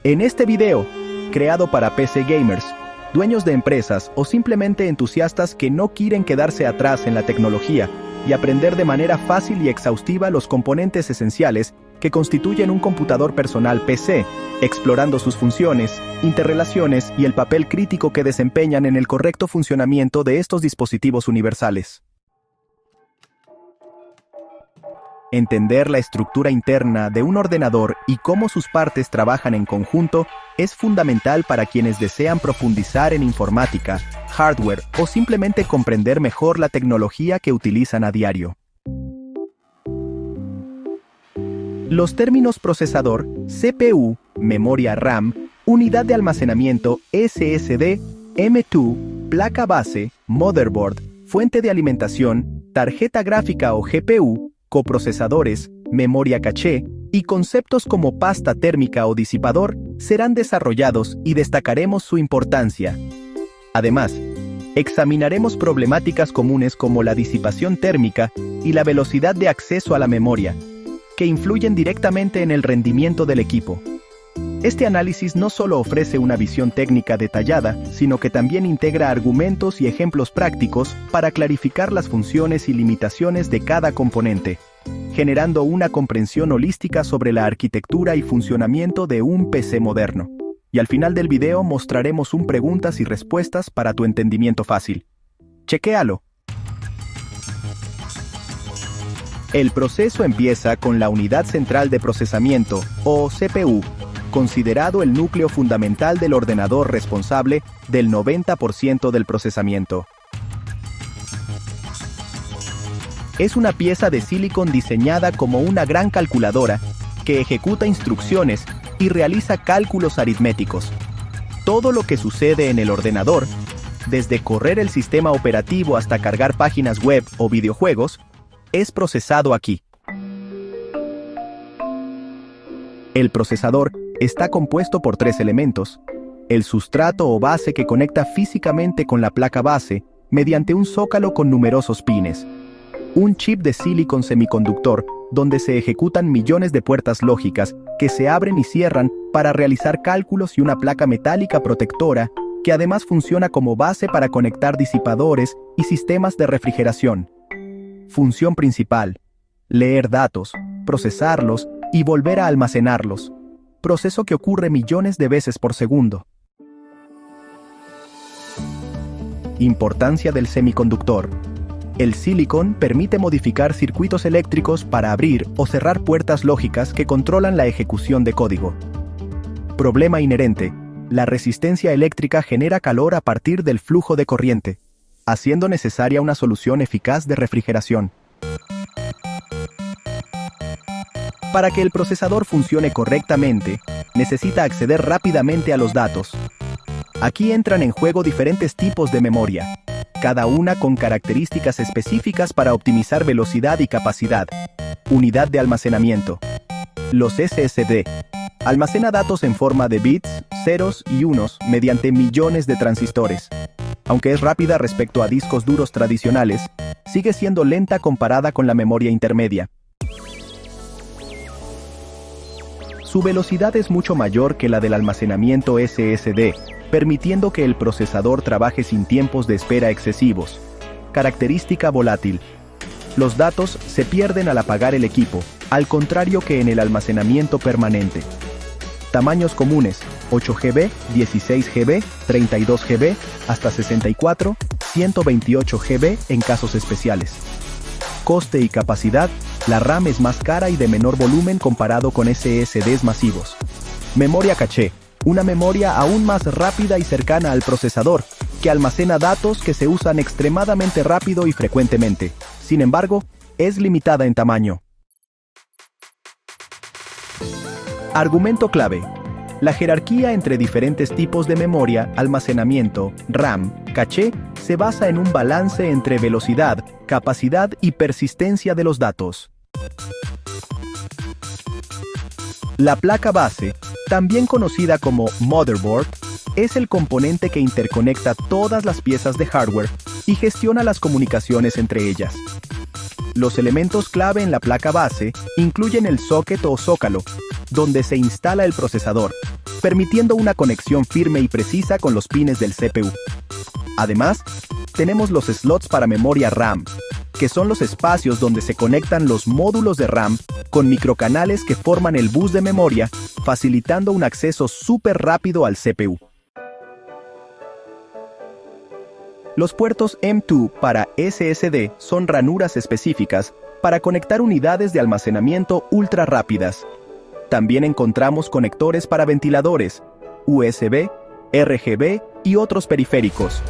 En este video, creado para PC gamers, dueños de empresas o simplemente entusiastas que no quieren quedarse atrás en la tecnología y aprender de manera fácil y exhaustiva los componentes esenciales que constituyen un computador personal PC, explorando sus funciones, interrelaciones y el papel crítico que desempeñan en el correcto funcionamiento de estos dispositivos universales. Entender la estructura interna de un ordenador y cómo sus partes trabajan en conjunto es fundamental para quienes desean profundizar en informática, hardware o simplemente comprender mejor la tecnología que utilizan a diario. Los términos procesador, CPU, memoria RAM, unidad de almacenamiento SSD, M2, placa base, motherboard, fuente de alimentación, tarjeta gráfica o GPU, coprocesadores, memoria caché y conceptos como pasta térmica o disipador serán desarrollados y destacaremos su importancia. Además, examinaremos problemáticas comunes como la disipación térmica y la velocidad de acceso a la memoria, que influyen directamente en el rendimiento del equipo. Este análisis no solo ofrece una visión técnica detallada, sino que también integra argumentos y ejemplos prácticos para clarificar las funciones y limitaciones de cada componente, generando una comprensión holística sobre la arquitectura y funcionamiento de un PC moderno. Y al final del video mostraremos un preguntas y respuestas para tu entendimiento fácil. ¡Chequéalo! El proceso empieza con la unidad central de procesamiento, o CPU, considerado el núcleo fundamental del ordenador responsable del 90% del procesamiento. Es una pieza de silicon diseñada como una gran calculadora que ejecuta instrucciones y realiza cálculos aritméticos. Todo lo que sucede en el ordenador, desde correr el sistema operativo hasta cargar páginas web o videojuegos, es procesado aquí. El procesador está compuesto por tres elementos: el sustrato o base que conecta físicamente con la placa base mediante un zócalo con numerosos pines, un chip de silicon semiconductor donde se ejecutan millones de puertas lógicas que se abren y cierran para realizar cálculos y una placa metálica protectora que además funciona como base para conectar disipadores y sistemas de refrigeración. Función principal: leer datos, procesarlos y volver a almacenarlos, proceso que ocurre millones de veces por segundo. Importancia del semiconductor. El silicon permite modificar circuitos eléctricos para abrir o cerrar puertas lógicas que controlan la ejecución de código. Problema inherente: la resistencia eléctrica genera calor a partir del flujo de corriente, haciendo necesaria una solución eficaz de refrigeración. Para que el procesador funcione correctamente, necesita acceder rápidamente a los datos. Aquí entran en juego diferentes tipos de memoria, cada una con características específicas para optimizar velocidad y capacidad. Unidad de almacenamiento. Los SSD. Almacena datos en forma de bits, ceros y unos mediante millones de transistores. Aunque es rápida respecto a discos duros tradicionales, sigue siendo lenta comparada con la memoria intermedia. Su velocidad es mucho mayor que la del almacenamiento SSD, permitiendo que el procesador trabaje sin tiempos de espera excesivos. Característica volátil. Los datos se pierden al apagar el equipo, al contrario que en el almacenamiento permanente. Tamaños comunes: 8 GB, 16 GB, 32 GB, hasta 64, 128 GB en casos especiales. Coste y capacidad: la RAM es más cara y de menor volumen comparado con SSDs masivos. Memoria caché: una memoria aún más rápida y cercana al procesador, que almacena datos que se usan extremadamente rápido y frecuentemente. Sin embargo, es limitada en tamaño. Argumento clave: la jerarquía entre diferentes tipos de memoria, almacenamiento, RAM, caché, se basa en un balance entre velocidad, capacidad y persistencia de los datos. La placa base, también conocida como motherboard, es el componente que interconecta todas las piezas de hardware y gestiona las comunicaciones entre ellas. Los elementos clave en la placa base incluyen el socket o zócalo, donde se instala el procesador, permitiendo una conexión firme y precisa con los pines del CPU. Además, tenemos los slots para memoria RAM, que son los espacios donde se conectan los módulos de RAM con microcanales que forman el bus de memoria, facilitando un acceso súper rápido al CPU. Los puertos M2 para SSD son ranuras específicas para conectar unidades de almacenamiento ultra rápidas. También encontramos conectores para ventiladores, USB, RGB y otros periféricos.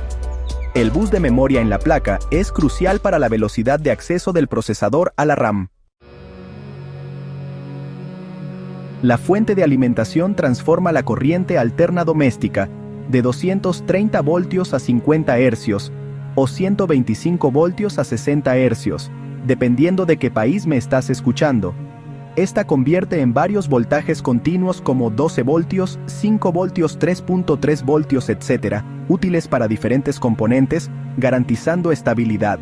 El bus de memoria en la placa es crucial para la velocidad de acceso del procesador a la RAM. La fuente de alimentación transforma la corriente alterna doméstica de 230 voltios a 50 Hz o 125 voltios a 60 Hz, dependiendo de qué país me estás escuchando. Esta convierte en varios voltajes continuos como 12 voltios, 5 voltios, 3.3 voltios, etc., útiles para diferentes componentes, garantizando estabilidad.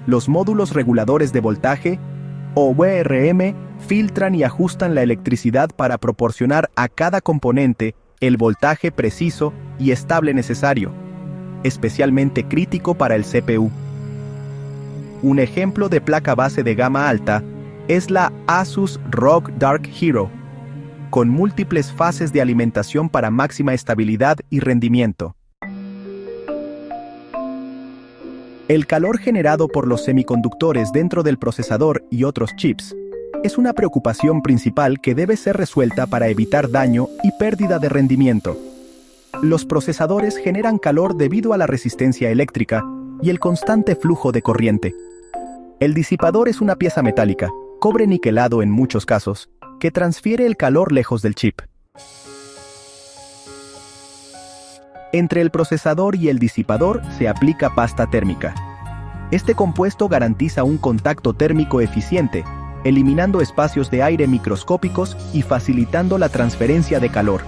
Los módulos reguladores de voltaje, o VRM, filtran y ajustan la electricidad para proporcionar a cada componente el voltaje preciso y estable necesario, especialmente crítico para el CPU. Un ejemplo de placa base de gama alta es la Asus ROG Dark Hero, con múltiples fases de alimentación para máxima estabilidad y rendimiento. El calor generado por los semiconductores dentro del procesador y otros chips es una preocupación principal que debe ser resuelta para evitar daño y pérdida de rendimiento. Los procesadores generan calor debido a la resistencia eléctrica y el constante flujo de corriente. El disipador es una pieza metálica, cobre niquelado en muchos casos, que transfiere el calor lejos del chip. Entre el procesador y el disipador se aplica pasta térmica. Este compuesto garantiza un contacto térmico eficiente, eliminando espacios de aire microscópicos y facilitando la transferencia de calor.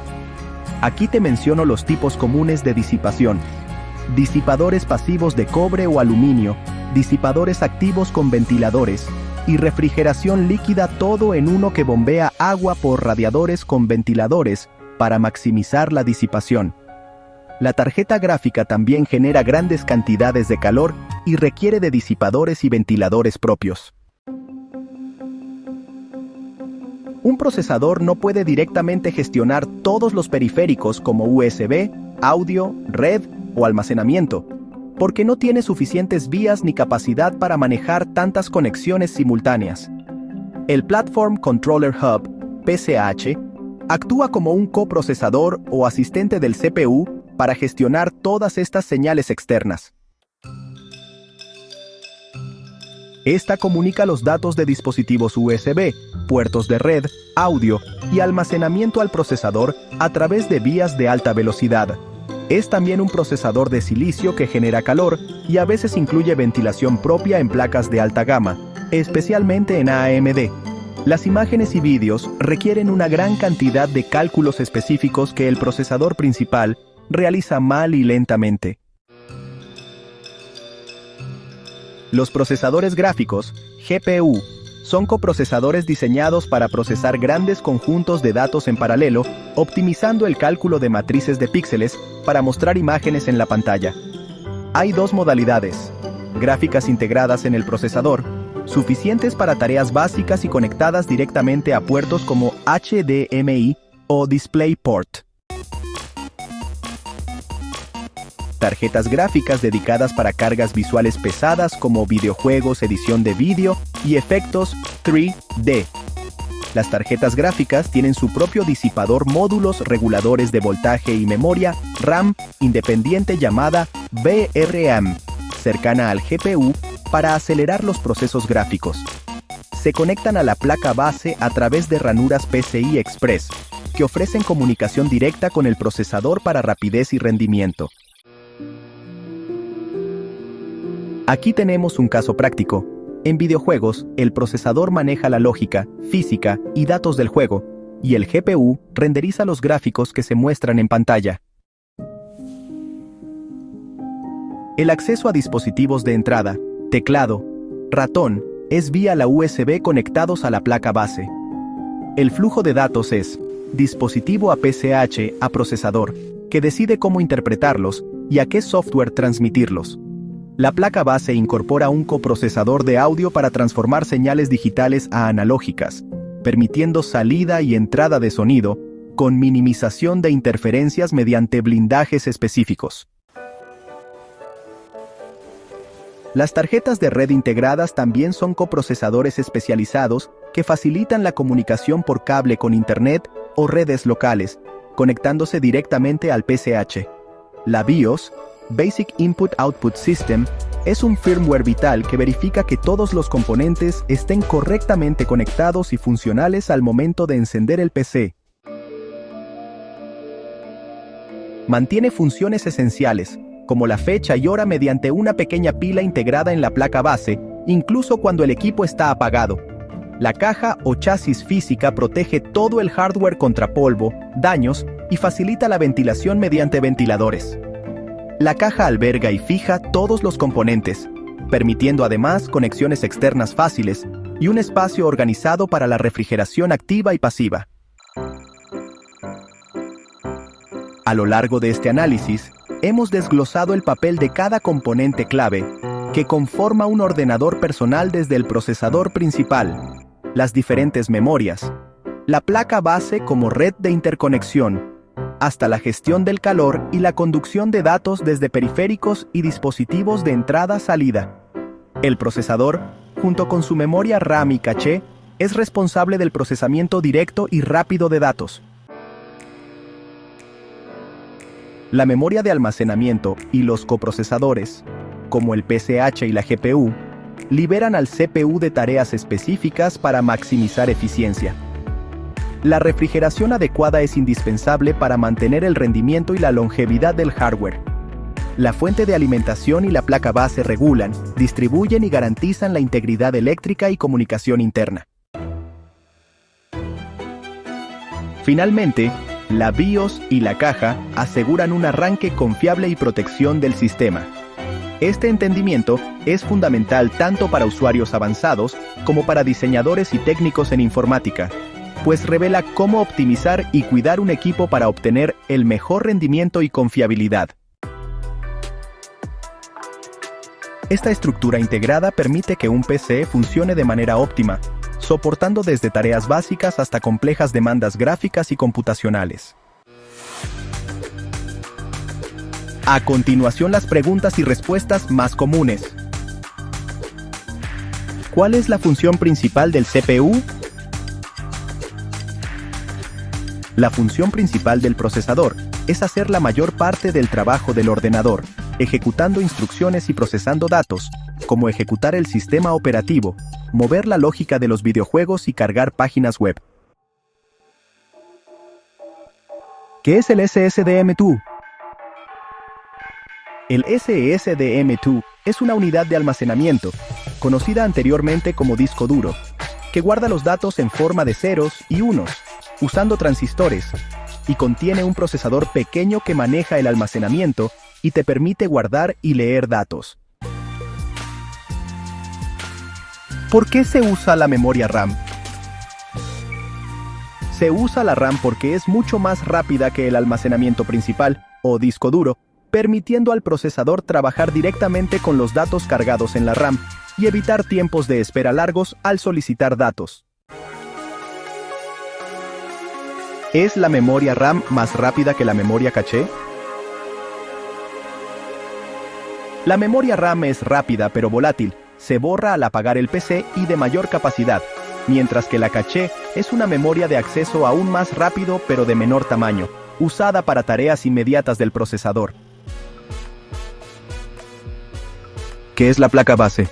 Aquí te menciono los tipos comunes de disipación: disipadores pasivos de cobre o aluminio, disipadores activos con ventiladores, y refrigeración líquida, todo en uno que bombea agua por radiadores con ventiladores para maximizar la disipación. La tarjeta gráfica también genera grandes cantidades de calor y requiere de disipadores y ventiladores propios. Un procesador no puede directamente gestionar todos los periféricos como USB, audio, red o almacenamiento, porque no tiene suficientes vías ni capacidad para manejar tantas conexiones simultáneas. El Platform Controller Hub, PCH, actúa como un coprocesador o asistente del CPU para gestionar todas estas señales externas. Esta comunica los datos de dispositivos USB, puertos de red, audio y almacenamiento al procesador a través de vías de alta velocidad. Es también un procesador de silicio que genera calor y a veces incluye ventilación propia en placas de alta gama, especialmente en AMD. Las imágenes y vídeos requieren una gran cantidad de cálculos específicos que el procesador principal realiza mal y lentamente. Los procesadores gráficos, GPU, son coprocesadores diseñados para procesar grandes conjuntos de datos en paralelo, optimizando el cálculo de matrices de píxeles para mostrar imágenes en la pantalla. Hay dos modalidades: gráficas integradas en el procesador, suficientes para tareas básicas y conectadas directamente a puertos como HDMI o DisplayPort. Tarjetas gráficas dedicadas para cargas visuales pesadas como videojuegos, edición de vídeo y efectos 3D. Las tarjetas gráficas tienen su propio disipador, módulos reguladores de voltaje y memoria RAM independiente llamada VRM, cercana al GPU para acelerar los procesos gráficos. Se conectan a la placa base a través de ranuras PCI Express, que ofrecen comunicación directa con el procesador para rapidez y rendimiento. Aquí tenemos un caso práctico. En videojuegos, el procesador maneja la lógica, física y datos del juego, y el GPU renderiza los gráficos que se muestran en pantalla. El acceso a dispositivos de entrada, teclado, ratón, es vía la USB conectados a la placa base. El flujo de datos es dispositivo APCH a procesador, que decide cómo interpretarlos y a qué software transmitirlos. La placa base incorpora un coprocesador de audio para transformar señales digitales a analógicas, permitiendo salida y entrada de sonido, con minimización de interferencias mediante blindajes específicos. Las tarjetas de red integradas también son coprocesadores especializados que facilitan la comunicación por cable con Internet o redes locales, conectándose directamente al PCH. La BIOS, Basic Input Output System, es un firmware vital que verifica que todos los componentes estén correctamente conectados y funcionales al momento de encender el PC. Mantiene funciones esenciales, como la fecha y hora mediante una pequeña pila integrada en la placa base, incluso cuando el equipo está apagado. La caja o chasis física protege todo el hardware contra polvo, daños y facilita la ventilación mediante ventiladores. La caja alberga y fija todos los componentes, permitiendo además conexiones externas fáciles y un espacio organizado para la refrigeración activa y pasiva. A lo largo de este análisis, hemos desglosado el papel de cada componente clave, que conforma un ordenador personal desde el procesador principal, las diferentes memorias, la placa base como red de interconexión, hasta la gestión del calor y la conducción de datos desde periféricos y dispositivos de entrada-salida. El procesador, junto con su memoria RAM y caché, es responsable del procesamiento directo y rápido de datos. La memoria de almacenamiento y los coprocesadores, como el PCH y la GPU, liberan al CPU de tareas específicas para maximizar eficiencia. La refrigeración adecuada es indispensable para mantener el rendimiento y la longevidad del hardware. La fuente de alimentación y la placa base regulan, distribuyen y garantizan la integridad eléctrica y comunicación interna. Finalmente, la BIOS y la caja aseguran un arranque confiable y protección del sistema. Este entendimiento es fundamental tanto para usuarios avanzados como para diseñadores y técnicos en informática, pues revela cómo optimizar y cuidar un equipo para obtener el mejor rendimiento y confiabilidad. Esta estructura integrada permite que un PC funcione de manera óptima, soportando desde tareas básicas hasta complejas demandas gráficas y computacionales. A continuación, las preguntas y respuestas más comunes. ¿Cuál es la función principal del CPU? La función principal del procesador es hacer la mayor parte del trabajo del ordenador, ejecutando instrucciones y procesando datos, como ejecutar el sistema operativo, mover la lógica de los videojuegos y cargar páginas web. ¿Qué es el SSD-M2? El SSD-M2 es una unidad de almacenamiento, conocida anteriormente como disco duro, que guarda los datos en forma de ceros y unos, usando transistores, y contiene un procesador pequeño que maneja el almacenamiento y te permite guardar y leer datos. ¿Por qué se usa la memoria RAM? Se usa la RAM porque es mucho más rápida que el almacenamiento principal, o disco duro, permitiendo al procesador trabajar directamente con los datos cargados en la RAM y evitar tiempos de espera largos al solicitar datos. ¿Es la memoria RAM más rápida que la memoria caché? La memoria RAM es rápida pero volátil, se borra al apagar el PC y de mayor capacidad, mientras que la caché es una memoria de acceso aún más rápido pero de menor tamaño, usada para tareas inmediatas del procesador. ¿Qué es la placa base?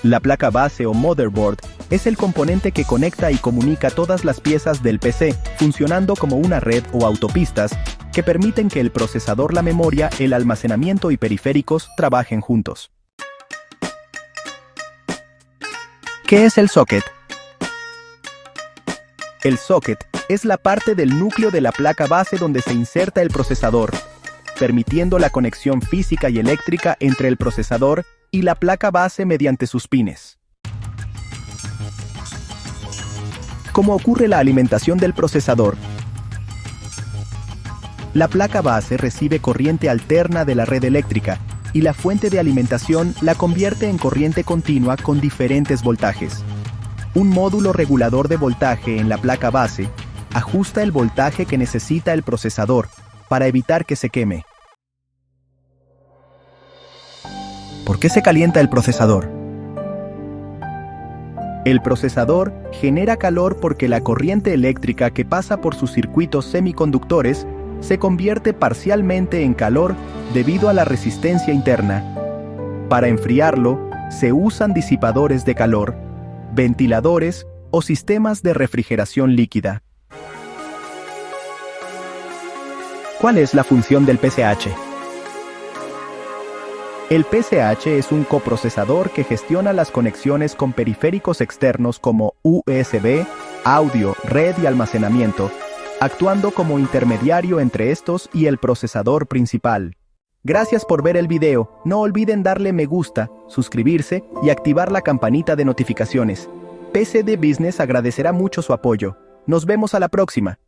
La placa base o motherboard es el componente que conecta y comunica todas las piezas del PC, funcionando como una red o autopistas que permiten que el procesador, la memoria, el almacenamiento y periféricos trabajen juntos. ¿Qué es el socket? El socket es la parte del núcleo de la placa base donde se inserta el procesador, permitiendo la conexión física y eléctrica entre el procesador y la placa base mediante sus pines. ¿Cómo ocurre la alimentación del procesador? La placa base recibe corriente alterna de la red eléctrica y la fuente de alimentación la convierte en corriente continua con diferentes voltajes. Un módulo regulador de voltaje en la placa base ajusta el voltaje que necesita el procesador para evitar que se queme. ¿Por qué se calienta el procesador? El procesador genera calor porque la corriente eléctrica que pasa por sus circuitos semiconductores se convierte parcialmente en calor debido a la resistencia interna. Para enfriarlo, se usan disipadores de calor, ventiladores o sistemas de refrigeración líquida. ¿Cuál es la función del PCH? El PCH es un coprocesador que gestiona las conexiones con periféricos externos como USB, audio, red y almacenamiento, actuando como intermediario entre estos y el procesador principal. Gracias por ver el video. No olviden darle me gusta, suscribirse y activar la campanita de notificaciones. PCD Business agradecerá mucho su apoyo. Nos vemos a la próxima.